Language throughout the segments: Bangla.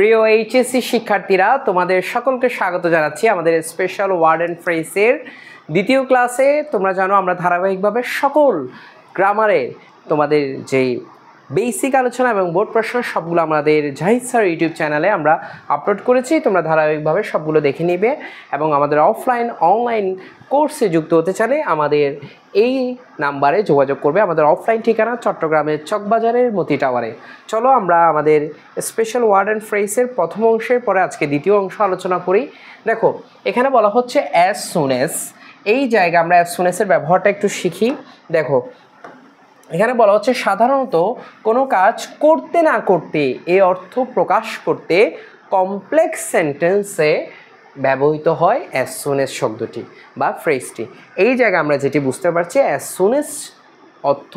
প্রিয় এইচএসসি শিক্ষার্থীরা, তোমাদের সকলকে স্বাগত জানাচ্ছি আমাদের স্পেশাল ওয়ার্ড অ্যান্ড ফ্রেজের দ্বিতীয় ক্লাসে। তোমরা জানো আমরা ধারাবাহিকভাবে সকল গ্রামারে তোমাদের যেই বেসিক আলোচনা এবং বোর্ড প্রশ্ন সবগুলো আমাদের জাহিদ স্যার ইউটিউব চ্যানেলে আমরা আপলোড করেছি। তোমরা ধারাবাহিকভাবে সবগুলো দেখে নিবে এবং আমাদের অফলাইন অনলাইন কোর্সে যুক্ত হতে চাইলে আমাদের এই নাম্বারে যোগাযোগ করবে। আমাদের অফলাইন ঠিকানা চট্টগ্রামের চকবাজারের মতি টাওয়ারে। চলো আমরা আমাদের স্পেশাল ওয়ার্ড অ্যান্ড ফ্রেজের প্রথম অংশের পরে আজকে দ্বিতীয় অংশ আলোচনা করি। দেখো, এখানে বলা হচ্ছে অ্যাজ সুন অ্যাজ। এই জায়গায় আমরা অ্যাজ সুন অ্যাজের ব্যবহারটা একটু শিখি। দেখো, এখানে বলা হচ্ছে সাধারণত কোনো কাজ করতে না করতে এই অর্থ প্রকাশ করতে কমপ্লেক্স সেন্টেন্সে ব্যবহৃত হয় অ্যাজ সুন অ্যাজ শব্দটি বা ফ্রেজটি। এই জায়গায় আমরা যেটি বুঝতে পারছি অ্যাজ সুন অ্যাজ অর্থ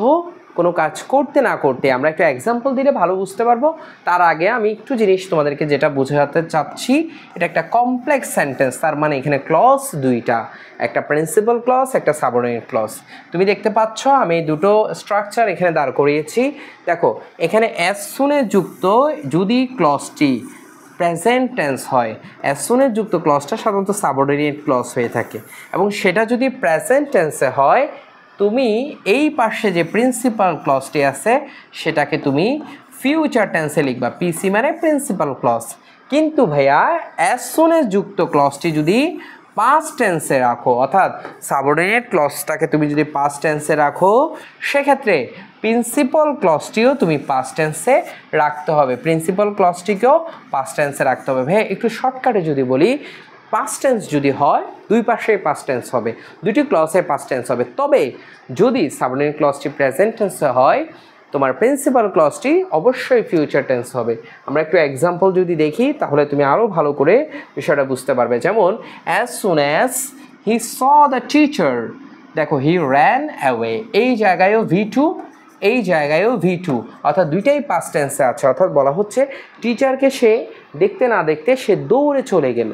কোনো কাজ করতে না করতে। আমরা একটা এক্সাম্পল দিলে ভালো বুঝতে পারবো। তার আগে আমি একটু জিনিস তোমাদেরকে যেটা বোঝাতে চাচ্ছি, এটা একটা কমপ্লেক্স সেন্টেন্স। তার মানে এখানে ক্লজ দুইটা, একটা প্রিন্সিপাল ক্লজ, একটা সাবঅর্ডিনেট ক্লজ। তুমি দেখতে পাচ্ছ আমি দুটো স্ট্রাকচার এখানে দাঁড় করিয়েছি। দেখো, এখানে অ্যাজ সুনে যুক্ত যদি ক্লজটি প্রেজেন্ট টেন্স হয়, অ্যাজ সুনে যুক্ত ক্লজটা সাধারণত সাবঅর্ডিনেট ক্লজ হয়ে থাকে, এবং সেটা যদি প্রেজেন্ট টেন্সে হয় তুমি এই পাশে যে প্রিন্সিপাল ক্লজটি আছে সেটাকে তুমি ফিউচার টেন্সে লিখবা। পিসি মানে প্রিন্সিপাল ক্লজ। কিন্তু ভাইয়া অ্যাজ সুন অ্যাজ যুক্ত ক্লজটি যদি পাস্ট টেন্সে রাখো, অর্থাৎ সাবঅর্ডিনেট ক্লজটাকে তুমি যদি পাস্ট টেন্সে রাখো, সেক্ষেত্রে প্রিন্সিপাল ক্লজটিও তুমি পাস্ট টেন্সে রাখতে হবে। প্রিন্সিপাল ক্লজটিকেও পাস্ট টেন্সে রাখতে হবে। ভাইয়া একটু শর্টকাটে যদি বলি, পাস্ট টেন্স যদি হয় দুই পাশে পাস্ট টেন্স হবে, দুটি ক্লজে পাস্ট টেন্স হবে। তবে যদি সাবঅর্ডিনেট ক্লজটি প্রেজেন্ট টেন্সে হয়, তোমার প্রিন্সিপাল ক্লজটি অবশ্যই ফিউচার টেন্স হবে। আমরা একটু এক্সাম্পল যদি দেখি তাহলে তুমি আরও ভালো করে বিষয়টা বুঝতে পারবে। যেমন as soon as he saw the teacher, দেখো হি র্যান অ্যাওয়ে। এই জায়গায়ও V2, এই জায়গায়ও V2, অর্থাৎ দুইটাই পাস্ট টেন্সে আছে। অর্থাৎ বলা হচ্ছে টিচারকে সে দেখতে না দেখতে সে দৌড়ে চলে গেল।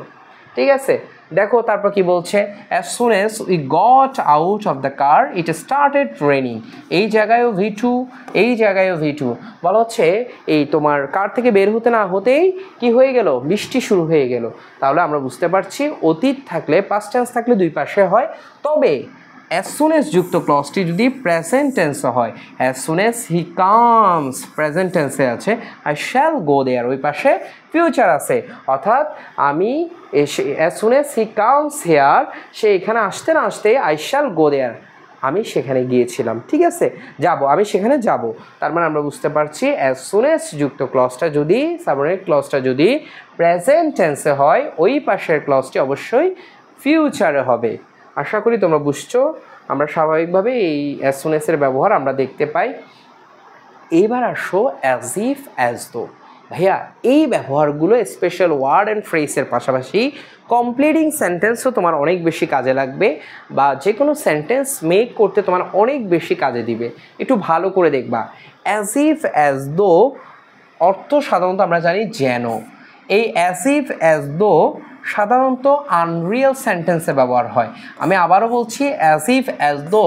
ঠিক আছে, দেখো তারপর কি বলছে, as soon as we got out of the car it started raining. এই জায়গায়ও V2, এই জায়গায়ও V2। বলা হচ্ছে এই তোমার কার থেকে বের হতে না হতেই কি হয়ে গেল, বৃষ্টি শুরু হয়ে গেল। তাহলে আমরা বুঝতে পারছি অতীত থাকলে পাস্ট টেন্স থাকলে দুই পাশে হয়। তবে অ্যাজ সুন অ্যাজ যুক্ত ক্লজটি যদি প্রেজেন্ট টেন্সে হয়, as soon as he comes present টেন্সে আছে, আই শ্যাল গো দেয়ার ওই পাশে ফিউচার আছে। অর্থাৎ আমি as soon as he comes here, সে এখানে আসতে না আসতে আই শ্যাল গো দেয়ার, আমি সেখানে গিয়েছিলাম। ঠিক আছে, যাব, আমি সেখানে যাব। তার মানে আমরা বুঝতে পারছি অ্যাজ সুন অ্যাজ যুক্ত ক্লজটা যদি সাবঅর্ডিনেট ক্লজটা যদি প্রেজেন্ট টেন্সে হয়, ওই পাশের ক্লজটি অবশ্যই ফিউচারে হবে। আশা করি তোমরা বুঝছো। আমরা স্বাভাবিকভাবে এই অ্যাজ সুন অ্যাজের ব্যবহার আমরা দেখতে পাই। এইবার আসো অ্যাজ ইফ অ্যাজ দো। ভাইয়া এই ব্যবহারগুলো স্পেশাল ওয়ার্ড অ্যান্ড ফ্রেজের পাশাপাশি কমপ্লিটিং সেন্টেন্সও তোমার অনেক বেশি কাজে লাগবে, বা যে কোনো সেন্টেন্স মেক করতে তোমার অনেক বেশি কাজে দিবে। একটু ভালো করে দেখবা। অ্যাজ ইফ অ্যাজ দো অর্থ সাধারণত আমরা জানি যেন। এই অ্যাজ ইফ অ্যাজ দো সাধারণত আনরিয়েল সেন্টেন্সে ব্যবহার হয়। আমি আবারও বলছি, অ্যাজ ইফ অ্যাজ দো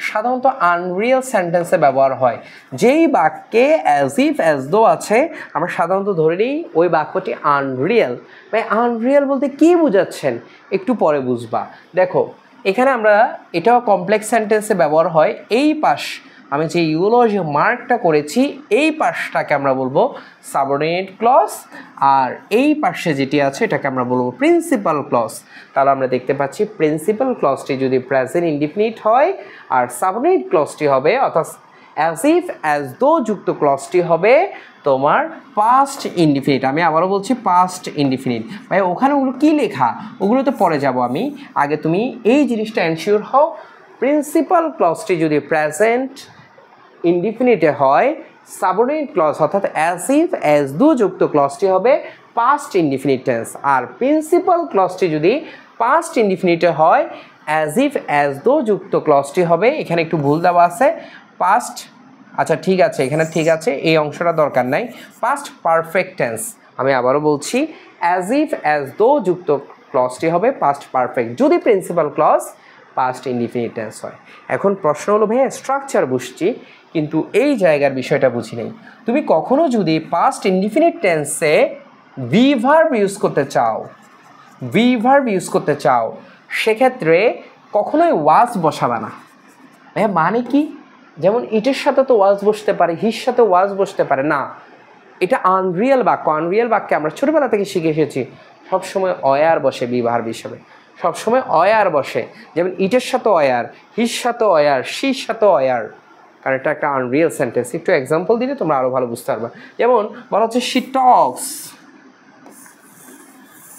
সাধারণত আনরিয়েল সেন্টেন্সে ব্যবহার হয়। যেই বাক্যে অ্যাজ ইফ অ্যাজ দো আছে আমরা সাধারণত ধরে নিই ওই বাক্যটি আনরিয়েল। ভাই আনরিয়েল বলতে কী বোঝাচ্ছেন একটু পরে বুঝবা। দেখো, এখানে আমরা এটাও কমপ্লেক্স সেন্টেন্সে ব্যবহার হয়। এই পাশ আমি যে ইউলজি মার্কটা করেছি এই পাশটাকে আমরা বলবো সাবঅর্ডিনেট ক্লজ, আর এই পাশে যেটি আছে এটাকে আমরা বলবো প্রিন্সিপাল ক্লজ। তাহলে আমরা দেখতে পাচ্ছি প্রিন্সিপাল ক্লজটি যদি প্রেজেন্ট ইনডিফিনিট হয়, আর সাবঅর্ডিনেট ক্লজটি হবে অর্থাৎ অ্যাজ ইফ অ্যাজ দো যুক্ত ক্লজটি হবে তোমার পাস্ট ইনডিফিনিট। আমি আবারও বলছি পাস্ট ইনডিফিনিট। ভাই ওখানে ওগুলো কী লেখা ওগুলো তো পরে যাব আমি, আগে তুমি এই জিনিসটা এনশিওর হও। প্রিন্সিপাল ক্লজটি যদি প্রেজেন্ট ইনডিফিনিটে হয়, সাবঅর্ডিনেট ক্লজ অর্থাৎ অ্যাজ ইফ অ্যাজ দো যুক্ত ক্লজটি হবে পাস্ট ইনডিফিনিট টেন্স। আর প্রিন্সিপাল ক্লজটি যদি পাস্ট ইনডিফিনিটে হয়, অ্যাজ ইফ অ্যাজ দো যুক্ত ক্লজটি হবে, এখানে একটু ভুল দেওয়া আছে, পাস্ট, আচ্ছা ঠিক আছে এখানে ঠিক আছে, এই অংশটা দরকার নাই, পাস্ট পারফেক্ট টেন্স। আমি আবারও বলছি, অ্যাজ ইফ অ্যাজ দো যুক্ত ক্লজটি হবে পাস্ট পারফেক্ট যদি principal clause past indefinite tense হয়। এখন প্রশ্ন হলো ভাইয়া স্ট্রাকচার বুঝছি, কিন্তু এই জায়গার বিষয়টা বুঝি নেই। তুমি কখনো যদি পাস্ট ইনডিফিনিট টেন্সে ভি ভার্ব ইউজ করতে চাও, ভি ভার্ব ইউজ করতে চাও, সেক্ষেত্রে কখনোই ওয়াজ বসাবে না। হ্যাঁ মানে কি? যেমন ইটের সাথে তো ওয়াজ বসতে পারে, হির সাথে ওয়াজ বসতে পারে না, এটা আনরিয়েল বাক্য। আনরিয়েল বাক্যে আমরা ছোটোবেলা থেকে শিখে এসেছি সবসময় অয়ার বসে বি ভার্ব হিসেবে, সবসময় অয়ার বসে। যেমন ইটের সাথে অয়ার, হির সাথে অয়ার, শির সাথে অয়ার, কারণ এটা একটা আনরিয়েল সেন্টেন্স। একটু এক্সাম্পল দিলে তোমরা আরও ভালো বুঝতে পারবে। যেমন বলা হচ্ছে শি টক্স,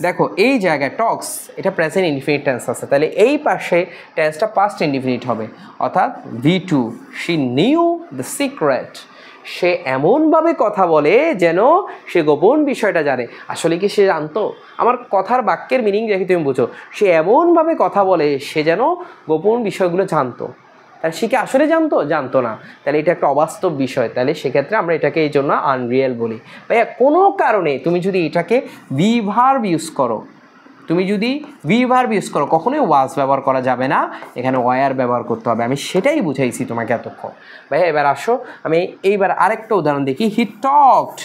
দেখো এই জায়গায় টক্স এটা প্রেজেন্ট ইনডিফিনিট টেন্স আছে, তাহলে এই পাশে টেন্সটা পাস্ট ইনডিফিনিট হবে, অর্থাৎ V2 she knew the secret, সে এমনভাবে কথা বলে যেন সে গোপন বিষয়টা জানে। আসলে কি সে জানতো? আমার কথার বাক্যের মিনিং দেখে তুমি বুঝো, সে এমনভাবে কথা বলে সে যেন গোপন বিষয়গুলো জানতো। তাহলে সে কি আসলে জানতো? জানতো না, তাহলে এটা একটা অবাস্তব বিষয়। তাহলে সেক্ষেত্রে আমরা এটাকে এই জন্য আনরিয়েল বলি। ভাইয়া কোনো কারণে তুমি যদি এটাকে ভি ভার্ব ইউজ করো, তুমি যদি ভি ভার্ব ইউজ করো, কখনোই ওয়াজ ব্যবহার করা যাবে না, এখানে ওয়ার ব্যবহার করতে হবে। আমি সেটাই বুঝাইছি তোমাকে এতক্ষণ। ভাইয়া এবার আসো, আমি এইবার আরেকটা উদাহরণ দেখি। হি টকড,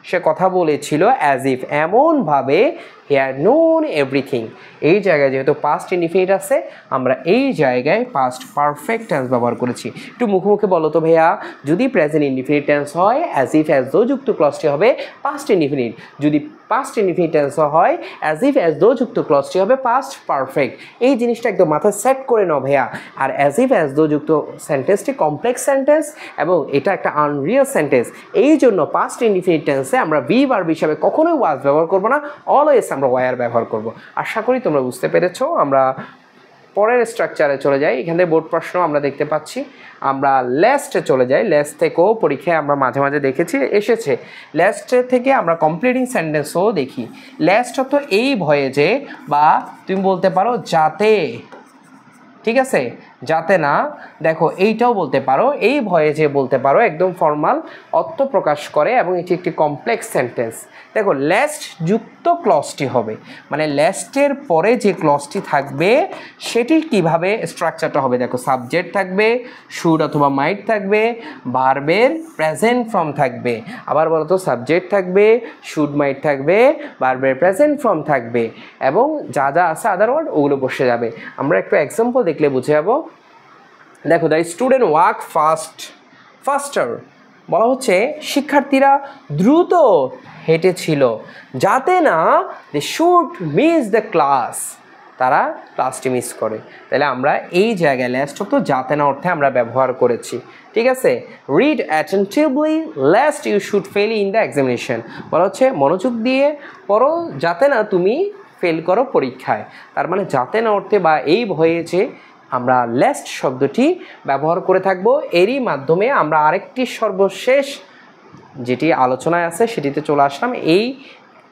সে কথা বলেছিল, অ্যাজ ইফ এমনভাবে, হি হ্যাড নোন এভরিথিং। এই জায়গায় যেহেতু পাস্ট ইনডিফিনিট আছে, আমরা এই জায়গায় পাস্ট পারফেক্ট টেন্স ব্যবহার করেছি। একটু মুখে মুখে বলো তো ভাইয়া, যদি প্রেজেন্ট ইনডিফিনিট টেন্স হয় অ্যাজ ইফ অ্যাজ দো যুক্ত ক্লজটি হবে পাস্ট ইনডিফিনিট, যদি পাস্ট ইনডিফিনিট টেন্স হয় অ্যাজ ইফ অ্যাজ দো যুক্ত ক্লজটি হবে পাস্ট পারফেক্ট। এই জিনিসটা একদম মাথায় সেট করে নাও ভাইয়া। আর অ্যাজ ইফ অ্যাজ দো যুক্ত সেন্টেন্সটি কমপ্লেক্স সেন্টেন্স এবং এটা একটা আনরিয়েল সেন্টেন্স, এই জন্য পাস্ট ইনডিফিনিট টেন্সে আমরা ভি ভার্ব হিসাবে কখনোই ওয়াজ ব্যবহার করবো না, অলওয়েজ আমরা ওয়ার ব্যবহার করব। আশা করি তোমরা বুঝতে পেরেছো। আমরা পরের স্ট্রাকচারে চলে যাই। এখানে বোর্ড প্রশ্ন আমরা দেখতে পাচ্ছি। আমরা লেস্টে চলে যাই। লেস্ট থেকেও পরীক্ষায় আমরা মাঝে মাঝে দেখেছি এসেছে। লেস্ট থেকে আমরা কমপ্লিটিং সেন্টেন্সও দেখি। লেস্ট তো এই ভয়ে যে, বা তুমি বলতে পারো যাতে, ঠিক আছে, যাতে না, দেখো এইটাও বলতে পারো, এই ভয়ে যে বলতে পারো, একদম ফর্মাল অর্থ প্রকাশ করে এবং এটি একটি কমপ্লেক্স সেন্টেন্স। দেখো লেস্ট যুক্ত ক্লজটি হবে, মানে লেস্টের পরে যে ক্লজটি থাকবে সেটি কিভাবে স্ট্রাকচারটা হবে। দেখো সাবজেক্ট থাকবে, শুড অথবা মাইট থাকবে, ভার্বের প্রেজেন্ট ফর্ম থাকবে, আবার বলো তো সাবজেক্ট থাকবে, শুড মাইট থাকবে, ভার্বের প্রেজেন্ট ফর্ম থাকবে, এবং যা যা আছে আদার ওয়ার্ড ওগুলো বসে যাবে। আমরা একটু এক্সাম্পল দেখলে বুঝে যাবো। দেখো দ্য স্টুডেন্ট ওয়াক ফাস্টার, বলা হচ্ছে শিক্ষার্থীরা দ্রুত হেঁটেছিল, যাতে না they should miss the class, তারা ক্লাসটি মিস করে। তাহলে আমরা এই জায়গায় লেস্ট তো যাতে না অর্থে আমরা ব্যবহার করেছি, ঠিক আছে। Read attentively lest you should fail in the examination, বলা হচ্ছে মনোযোগ দিয়ে পড়ো যাতে না তুমি ফেল করো পরীক্ষায়। তার মানে যাতে না অর্থে বা এই ভয়ে যে আমরা লেস্ট শব্দটি ব্যবহার করে থাকব। এরই মাধ্যমে আমরা আরেকটি সর্বশেষ যেটি আলোচনায় আছে সেটিতে চলে আসলাম এই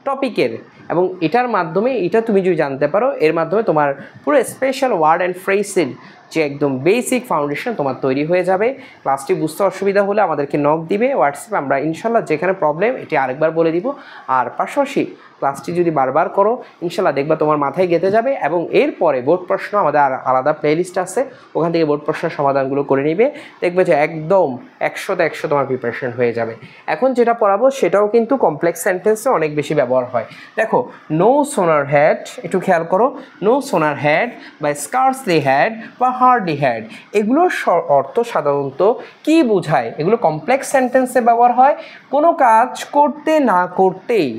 টপিকের, এবং এটার মাধ্যমে এটা তুমি যদি জানতে পারো, এর মাধ্যমে তোমার পুরো স্পেশাল ওয়ার্ড অ্যান্ড ফ্রেজের যে একদম বেসিক ফাউন্ডেশন তোমার তৈরি হয়ে যাবে। ক্লাসটি বুঝতে অসুবিধা হলে আমাদেরকে নক দিবে হোয়াটসঅ্যাপে, আমরা ইনশাল্লাহ যেখানে প্রবলেম এটি আরেকবার বলে দিব। আর পাশাপাশি ক্লাসটি যদি বারবার করো ইনশাল্লাহ দেখবা তোমার মাথায় গেঁথে যাবে, এবং এরপরে বোর্ড প্রশ্ন আমাদের আলাদা প্লেলিস্ট আছে, ওখান থেকে বোর্ড প্রশ্নের সমাধানগুলো করে নিবে, দেখবে যে একদম 100তে 100 তোমার প্রিপারেশন হয়ে যাবে। এখন যেটা পড়াবো সেটাও কিন্তু কমপ্লেক্স সেন্টেন্সে অনেক বেশি ব্যবহার হয়। দেখো নো সোনার হ্যাড, একটু খেয়াল করো, নো সোনার হ্যাড বা স্কার্সলি হ্যাড বা হার্ডলি হ্যাড, এগুলোর অর্থ সাধারণত কি বোঝায়? এগুলো কমপ্লেক্স সেন্টেন্সে ব্যবহার হয়। কোনো কাজ করতে না করতেই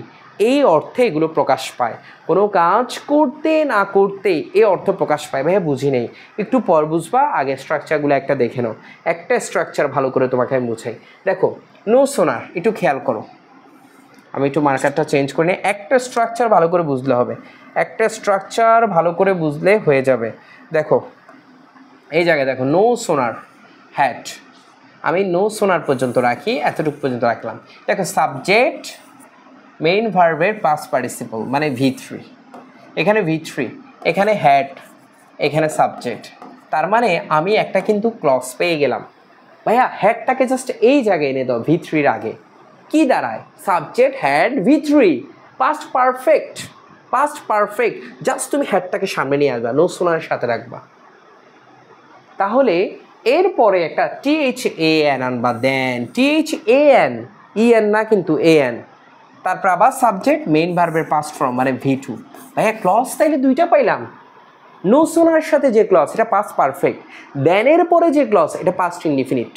এই অর্থে এগুলো প্রকাশ পায়, কোনো কাজ করতে না করতে এই অর্থ প্রকাশ পায়। ভাইয়া বুঝি নেই, একটু পর বুঝবা, আগে স্ট্রাকচারগুলো একটা দেখে নাও। একটা স্ট্রাকচার ভালো করে তোমাকে আমি বুঝাই। দেখো নো সোনার, একটু খেয়াল করো, আমি একটু মার্কারটা চেঞ্জ করে নিই। একটা স্ট্রাকচার ভালো করে বুঝলে হবে, একটা স্ট্রাকচার ভালো করে বুঝলে হয়ে যাবে। দেখো এই জায়গায় দেখো নো সোনার হ্যাড, আমি নো সোনার পর্যন্ত রাখি, এতটুকু পর্যন্ত রাখলাম। দেখো সাবজেক্ট মেইন ভার্বের পাস্ট পার্টিসিপল মানে V3, এখানে V3, এখানে হ্যাড, এখানে সাবজেক্ট, তার মানে আমি একটা কিন্তু ক্লজ পেয়ে গেলাম। ভাইয়া হ্যাডটাকে জাস্ট এই জায়গায় এনে দাও V3-র আগে, কি দাঁড়ায়? Subject had V3, past perfect, past perfect, just তুমি হ্যাডটাকে সামনে নিয়ে আসবা, নো সোনারের সাথে রাখবা। তাহলে এরপরে একটা THAN আনবা, দেন THAN, EN না কিন্তু AN, তারপর আবার সাবজেক্ট মেইন ভার্বের পাস্ট ফর্ম মানে V2। ভাইয়া ক্লজ তাইলে দুইটা পাইলাম। নো সোনার সাথে যে ক্লজ এটা পাস্ট পারফেক্ট, দেনের পরে যে ক্লজ এটা পাস্ট ইনডিফিনিট।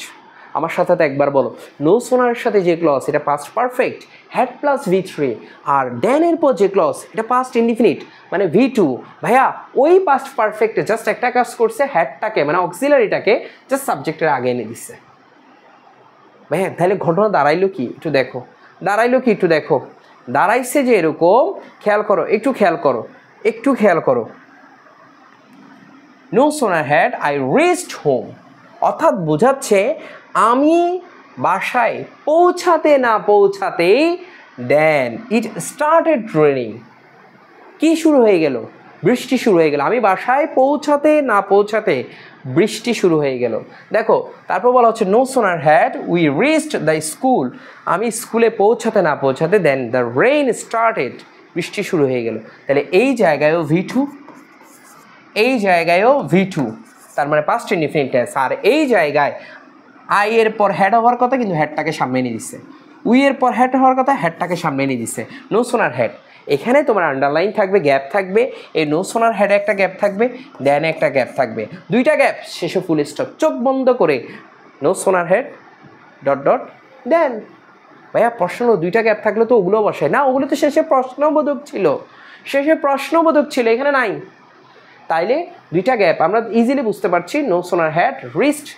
আমার সাথে তো একবার বলো, নো সোনার সাথে যে ক্লজ এটা past perfect had plus V3, আর দেনের পর যে ক্লজ এটা পাস্ট ইনডিফিনিট মানে V2। ভাইয়া ওই পাস্ট পারফেক্টে জাস্ট একটা কাজ করছে, হ্যাডটাকে মানে অক্সিলারিটাকে জাস্ট সাবজেক্টের আগে এনে দিচ্ছে। ভাইয়া তাহলে ঘটনা দাঁড়াইলো কি একটু দেখো, দাঁড়াইছে যে এরকম, খেয়াল করো, একটু খেয়াল করো। No sooner had I reached home, অর্থাৎ বোঝাচ্ছে আমি বাসায় পৌঁছাতে না পৌঁছাতেই দেন ইট স্টার্টেড রেনিং। কি শুরু হয়ে গেল? বৃষ্টি শুরু হয়ে গেল। আমি বাসায় পৌঁছাতে না পৌঁছাতে বৃষ্টি শুরু হয়ে গেল। দেখো তারপর বলা হচ্ছে no sooner had we reached the school, আমি স্কুলে পৌঁছাতে না পৌঁছাতে দেন দ্য রেইন স্টার্টেড, বৃষ্টি শুরু হয়ে গেল। তাহলে এই জায়গায়ও V2, তার মানে পাস্ট ইনডিফিনিট টেন্স। আর এই জায়গায় আই এর পর হ্যাড হওয়ার কথা, কিন্তু হ্যাডটাকে সামনে নিয়ে দিচ্ছে। উই এর পর হ্যাড হওয়ার কথা, হ্যাডটাকে সামনে নিয়ে দিচ্ছে। নো সোনার হ্যাড, এখানে তোমার আন্ডারলাইন থাকবে, গ্যাপ থাকবে। এই নো সোনার হ্যাডে একটা গ্যাপ থাকবে, দেনে একটা গ্যাপ থাকবে, দুইটা গ্যাপ, শেষে ফুল স্টপ। চোখ বন্ধ করে no sooner had dot dot দেন। ভাইয়া প্রশ্ন দুইটা গ্যাপ থাকলে তো ওগুলো বসায় না, ওগুলো তো শেষে প্রশ্নবোধক ছিল, এখানে নাই। তাইলে দুইটা গ্যাপ আমরা ইজিলি বুঝতে পারছি। No sooner had reached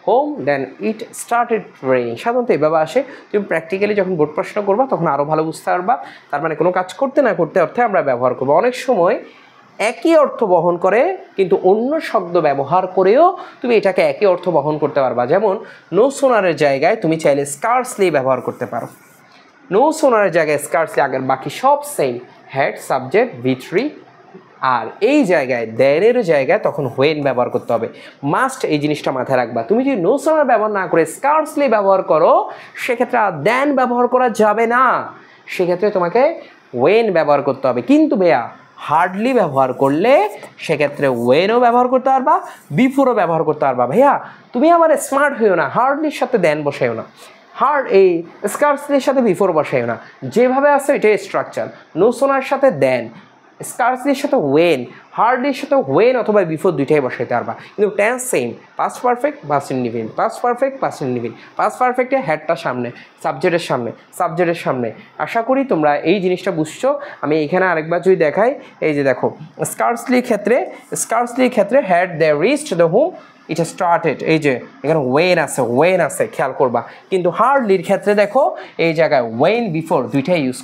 home then it started raining. সাধারণত এভাবে আসে। তুমি প্র্যাকটিক্যালি যখন বোর্ড প্রশ্ন করবা তখন আরও ভালো বুঝতে পারবা। তার মানে কোনো কাজ করতে না করতে অর্থে আমরা ব্যবহার করবো। অনেক সময় একই অর্থ বহন করে কিন্তু অন্য শব্দ ব্যবহার করেও তুমি এটাকে একই অর্থ বহন করতে পারবা। যেমন নো সোনারের জায়গায় তুমি চাইলে স্কার্সলি ব্যবহার করতে পারো। নো সোনারের জায়গায় স্কার্সলি, আগের বাকি সব সেম, হ্যাড সাবজেক্ট V3। আর এই জায়গায় দেনের জায়গায় তখন হোয়েন ব্যবহার করতে হবে। মাস্ট এই জিনিসটা মাথায় রাখবা। তুমি যদি নো সোনার ব্যবহার না করে স্কার্সলি ব্যবহার করো, সেক্ষেত্রে আর দেন ব্যবহার করা যাবে না, সেক্ষেত্রে তোমাকে ওয়েন ব্যবহার করতে হবে। কিন্তু ভাইয়া হার্ডলি ব্যবহার করলে সেক্ষেত্রে ওয়েনও ব্যবহার করতে পারবা, বিফোরও ব্যবহার করতে পারবা। ভাইয়া তুমি আমার স্মার্ট হইও না, হার্ডলির সাথে দেন বসাইও না, এই স্কার্সলির সাথে বিফোর বসাইও না। যেভাবে আছে এটাই স্ট্রাকচার। নো সোনার সাথে দেন, স্কার্সলির সাথে ওয়েন, হার্ডলির সাথে ওয়েন অথবা বিফোর দুইটাই বসাইতে পারবা। কিন্তু tense same, past perfect past indefinite, past indefinite. Past পারফেক্টে হ্যাডটা সামনে, সাবজেক্টের সামনে। আশা করি তোমরা এই জিনিসটা বুঝছো। আমি এখানে আরেকবার যদি দেখাই, এই যে দেখো স্কার্সলির ক্ষেত্রে had they reached the home it started, এই যে এখানে ওয়েন আছে খেয়াল করবা। কিন্তু হার্ডলির ক্ষেত্রে দেখো এই জায়গায় ওয়েন বিফোর দুইটাই ইউজ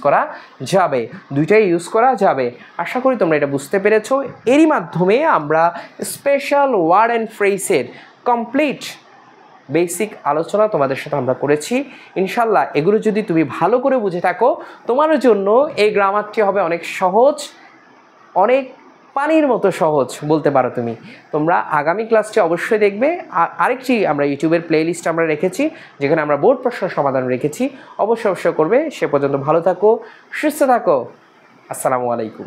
করা যাবে। আশা করি তোমরা এটা বুঝতে পেরেছো। এরই মাধ্যমে আমরা স্পেশাল ওয়ার্ড অ্যান্ড ফ্রেজের কমপ্লিট বেসিক আলোচনা তোমাদের সাথে আমরা করেছি। ইনশাল্লাহ এগুলো যদি তুমি ভালো করে বুঝে থাকো, তোমার জন্য এই গ্রামারটি হবে অনেক সহজ, অনেক পানির মতো সহজ বলতে পারো তুমি। তোমরা আগামী ক্লাসটি অবশ্যই দেখবে। আরেকটি আমরা ইউটিউবের প্লেলিস্ট আমরা রেখেছি, যেখানে আমরা বোর্ড প্রশ্ন সমাধান রেখেছি। অবশ্যই করবে। সে পর্যন্ত ভালো থাকো, সুস্থ থাকো। আসসালামু আলাইকুম।